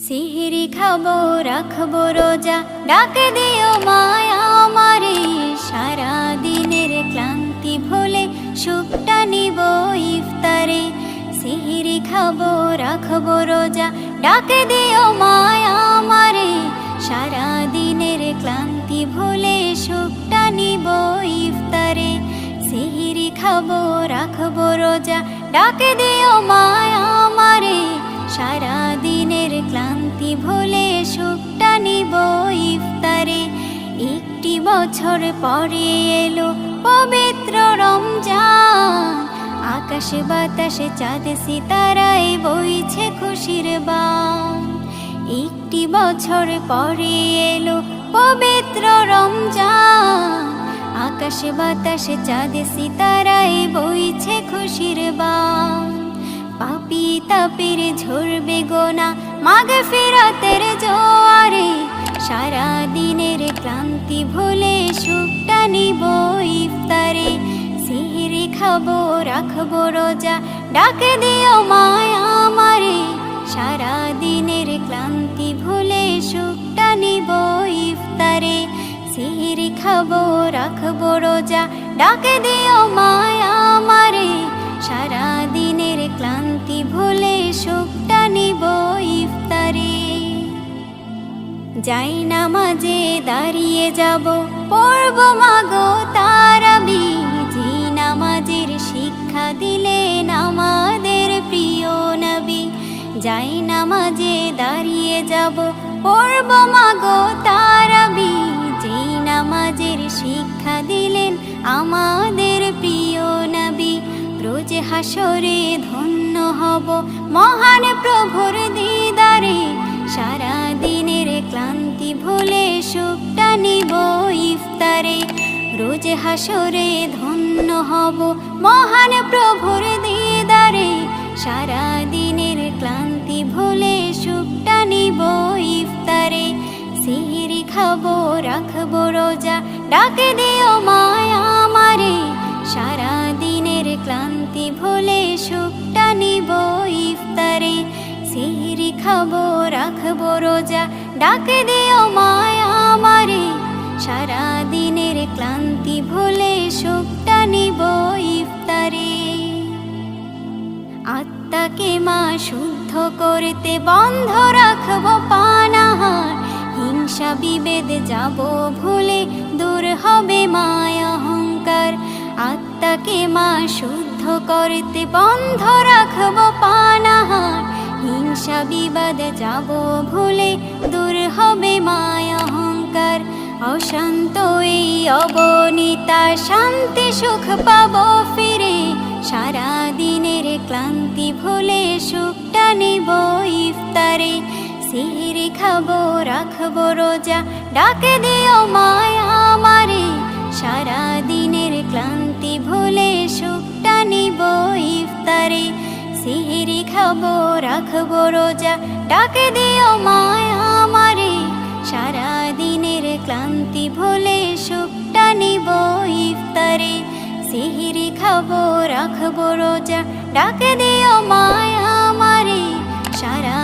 সিহরি খাবো রাখবো রোজা, ডাকে দিও মায়া আমারে। সারা দিনের ক্লান্তি ভুলে সুখটা নিব ইফতারে। সিহরি খাবো রাখবো রোজা, ডাকে দিও মায়া আমারে। সারা দিনের ক্লান্তি ভুলে সুখটা নিব ইফতারে। সিহরি খাবো রাখবো রোজা, ডাকে দিও মায়া আমারে। সারা দিনের ক্লান্তি ভুলে সুখটা নিব ইফতারে। একটি বছর পরে এলো পবিত্র রমজান, আকাশে বাতাসে চাঁদ সিতারায় বইছে খুশির বান। একটি বছর পরে এলো পবিত্র রমজান, আকাশে বাতাসে চাঁদ সিতারায় বইছে খুশির বান। পাপী তাপের ঝরবে গোনা মাগফিরাতের জোয়ারে। সারা দিনের ক্লান্তি ভুলে সুখটা নিব ইফতারে। সিহরি খাবো রাখবো রোজা, ডাকে দিও মায়া আমারে। সারা দিনের ক্লান্তি ভুলে সুখটা নিব ইফতারে। সিহরি খাবো রাখবো রোজা, ডাকে দিও মায়া আমারে। সারা দিনের ক্লান্তি ভুলে সুখটা নিব ইফতারে। যাই নামাজে দাঁড়িয়ে যাব, পড়ব মাগো তারাবি। যে নামাজের শিক্ষা দিলেন আমাদের প্রিয় নবী। যাই নামাজে দাঁড়িয়ে যাব, পড়ব মাগো তারাবি। যে নামাজের শিক্ষা দিলেন আমাদের প্রিয় নবী। রোজ হাসরে ধন্য হব মহান প্রভুর দিদারে। সারা দিনের ক্লান্তি ভুলে সুখটা নিব ইফতারে। রোজ হাসরে ধন্য হব মহান প্রভুর দিদারে। সারা দিনের ক্লান্তি ভুলে সুখটা নিব ইফতারে। সিহরি খাবো রাখবো রোজা, ডাকে দিও মায়া আমারে। সারা দিনের ক্লান্তি ভুলে সুখটা নিব ইফতারে। সিহরি খাবো রাখবো রোজা, ডাকে দিও মায়া আমারে। সারা দিনের ক্লান্তি ভুলে সুখটা নিব ইফতারে। আত্মাকে মা শুদ্ধ করতে বন্ধ রাখবো পানাহার। হিংসা বিভেদ যাব ভুলে দূর হবে মায়া অহংকার। আত্মাকে মা শুদ্ধ করতে বন্ধ রাখবো পানাহার। হিংসা বিবাদ যাব ভুলে দূর হবে মায়া অহংকার। অশান্ত এই অবনীতা শান্তি সুখ পাবো ফিরে। সারা দিনের ক্লান্তি ভুলে সুখটা নিব ইফতারে। সিহরি খাবো রাখবো রোজা, ডাকে দিও মায়া আমারে। সারা দিনের ক্লান্তি ভুলে সুখটা নিব ইফতারে। সিহরি খাবো রাখবো রোজা, ডাকে দিও মায়া আমারে। সারা দিনের ক্লান্তি ভুলে সুখটা নিব ইফতারে। সিহরি খাবো রাখবো রোজা, ডাকে দিও মায়া আমারে। সারা